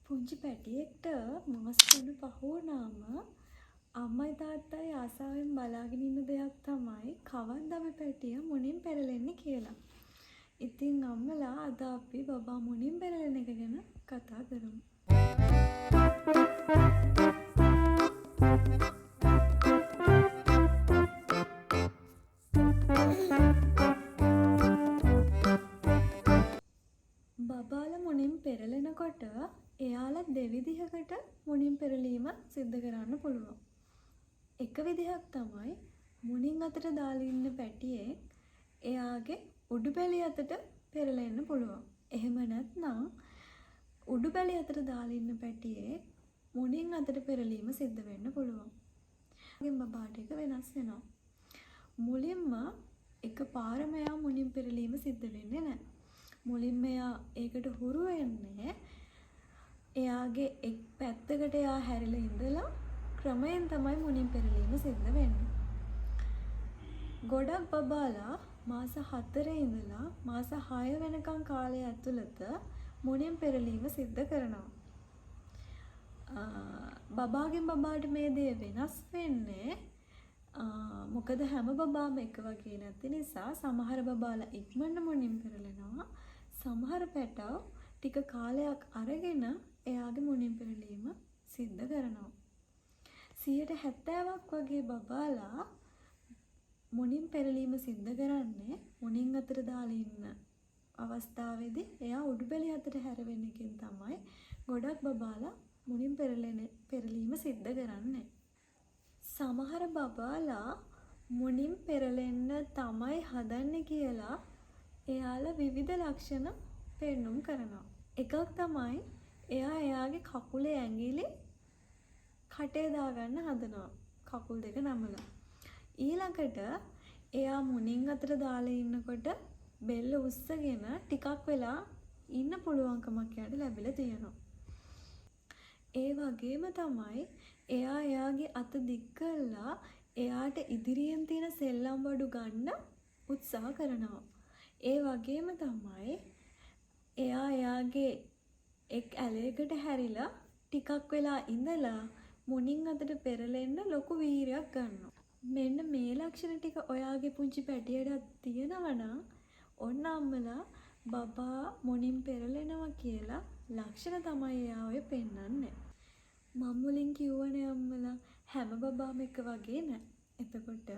පුංචි පැටියෙක්ට මාස 3 පහ වුණාම අම්මයි තාත්තයි ආසාවෙන් බලාගෙන ඉන්න දෙයක් තමයි කවද්ද අපි පැටියා මුණින් පෙරලෙන්නේ කියලා. ඉතින් අම්මලා අද අපි බබා මුණින් පෙරලෙන එක ගැන කතා කරමු. බබාලා මුණින් පෙරලෙනකොට එයාලා දෙවිදිහකට මුණින් පෙරලීම සිද්ධ කරන්න පුළුවන්. එක විදිහක් තමයි මුණින් අතට දාලා ඉන්න පැටියෙක් එයාගේ උඩුබැලිය අතට පෙරලෙන්න පුළුවන්. එහෙම නැත්නම් උඩුබැලිය අතට දාලා ඉන්න පැටියෙක් මුණින් අතට පෙරලීම සිද්ධ වෙන්න පුළුවන්. ඒකෙන් බබාට එක වෙනස් වෙනවා. මුලින්ම එකපාරම එයා මුණින් පෙරලීම සිද්ධ වෙන්නේ නැහැ. මුලින්ම එයා ඒකට හුරු වෙන්නේ එයාගේ එක් පැත්තකට එයා හැරිලා ඉඳලා ක්‍රමයෙන් තමයි මුණින් පෙරලීම සිද්ධ වෙන්නේ. ගොඩක් බබාලා මාස 4 ඉඳලා මාස 6 වෙනකන් කාලය ඇතුළත මුණින් පෙරලීම සිද්ධ කරනවා. බබාගෙන් බබාට මේ දේ වෙනස් වෙන්නේ මොකද හැම බබාම එක වගේ නැති නිසා සමහර බබාලා ඉක්මනට මුණින් පෙරලෙනවා. සමහර පැටව් ටික කාලයක් අරගෙන එයාගේ මුණින් පෙරලීම සිද්ධ කරනවා. 70%ක් වගේ බබාලා මුණින් පෙරලීම සිද්ධ කරන්නේ මුණින් අතට දාලා ඉන්න අවස්ථාවේදී එයා උඩුබැලිය අතට හැරෙන එකෙන් තමයි ගොඩක් බබාලා මුණින් පෙරලීම සිද්ධ කරන්නේ. සමහර බබාලා මුණින් පෙරලෙන්න තමයි හදන්නේ කියලා එයාලා විවිධ ලක්ෂණ පෙන්නුම් කරනවා. එකක් තමයි එයාගේ කකුලේ ඇඟිලි කටේ දාගන්න හදනවා. කකුල් දෙක නමලා. ඊළඟට එයා මුණින් අතට දාලා ඉන්නකොට බෙල්ල උස්සගෙන ටිකක් වෙලා ඉන්න පුළුවන්කමක් එයාට ලැබිලා තියෙනවා. ඒ වගේම තමයි එයාගේ අත දික් කරලා එයාට ඉදිරියෙන් තියෙන සෙල්ලම් බඩු ගන්න උත්සාහ කරනවා. ඒ වගේම තමයි එයාගේ එක් ඇලයකට හැරිලා ටිකක් වෙලා ඉඳලා මුණින් අතට පෙරලෙන්න ලොකු වීරයක් ගන්නවා. මෙන්න මේ ලක්ෂණ ටික ඔයාගේ පුංචි පැටියටත් තියෙනවා නම් ඔන්න අම්මලා බබා මුණින් පෙරලෙනවා කියලා ලක්ෂණ තමයි එයා ඔය පෙන්නන්නේ. මම මුලින් කිව්වනේ අම්මලා හැම බබාම එක වගේ නෑ. එතකොට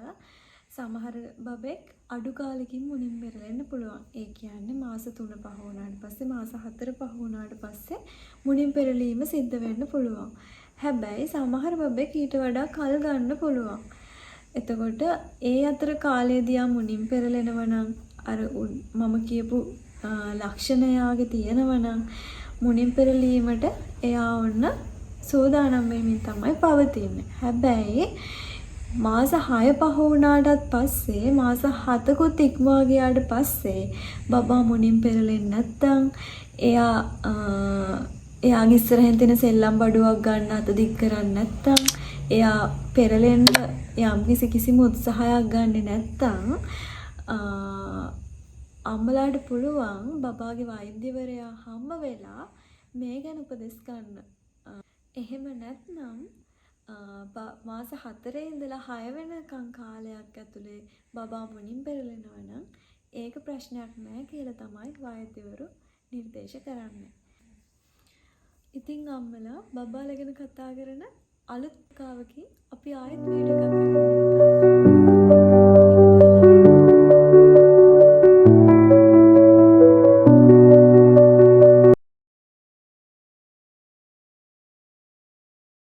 සමහර බබෙක් අඩු කාලෙකින් මුණින් පෙරලෙන්න පුළුවන්. ඒ කියන්නේ මාස 3 පහ වුණාට පස්සේ මාස 4 පහ වුණාට පස්සේ මුණින් පෙරලීම සිද්ධ වෙන්න පුළුවන්. හැබැයි සමහර බබෙක් ඊට වඩා කල් ගන්න පුළුවන්. එතකොට ඒ අතර කාලයේදී මුණින් පෙරලෙනවා නම් අර මම කියපු ලක්ෂණ යාගේ තියෙනවා නම් මුණින් පෙරලීමට එයා ඔන්න සූදානම් වෙමින් තමයි පවතින්නේ. හැබැයි මාස 6 පහ වුණාටත් පස්සේ මාස 7කුත් ඉක්මවා ගියාට පස්සේ බබා මුණින් පෙරලෙන්නේ නැත්තම් එයාගේ ඉස්සරහින් තියෙන සෙල්ලම් බඩුවක් ගන්න අත දික් කරන්නේ නැත්තම් එයා පෙරලෙන්න කිසිම උත්සාහයක් ගන්නෙ නැත්තම් අම්මලාට පුළුවන් බබාගේ වෛද්‍යවරයා හම්බ වෙලා මේ ගැන උපදෙස් ගන්න. එහෙම නැත්නම් මාස 4 ඉඳලා 6 වෙනකන් කාලයක් ඇතුලේ බබා මුණින් පෙරලෙනවා නම් ඒක ප්‍රශ්නයක් නෑ කියලා තමයි වෛද්‍යවරු නිර්දේශ කරන්නේ. ඉතින් අම්මලා බබාලා ගැන කතා කරන අලුත් කතාවකින් අපි ආයෙත් වීඩියෝ එකක්